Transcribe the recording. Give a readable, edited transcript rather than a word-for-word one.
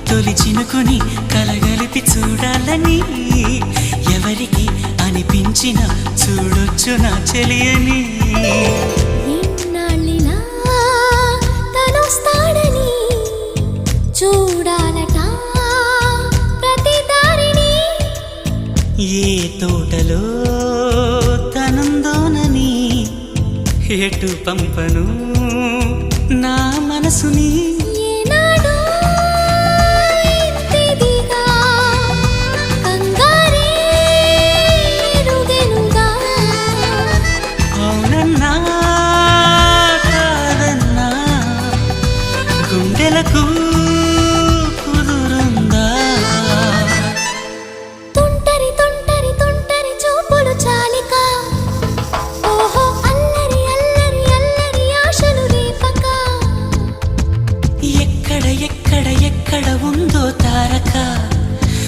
తొలి చినుకుని కలగలిపి చూడాలని ఎవరికి అనిపించిన చూడొచ్చు నా చెలియని ఇన్నాళ్ళిలా తనొస్తాడని చూడాలట ప్రతి దారిని ఏ తోటలో తనందోనని ఎటు పంపను నా మనసుని గుండెలకు కుదురుందా తుంటరి తుంటరి తుంటరి చూపులు చాలిక ఓహో అల్లరి అల్లరి అల్లరి ఆశలు రేపక ఎక్కడ ఎక్కడ ఎక్కడ ఉందో తారక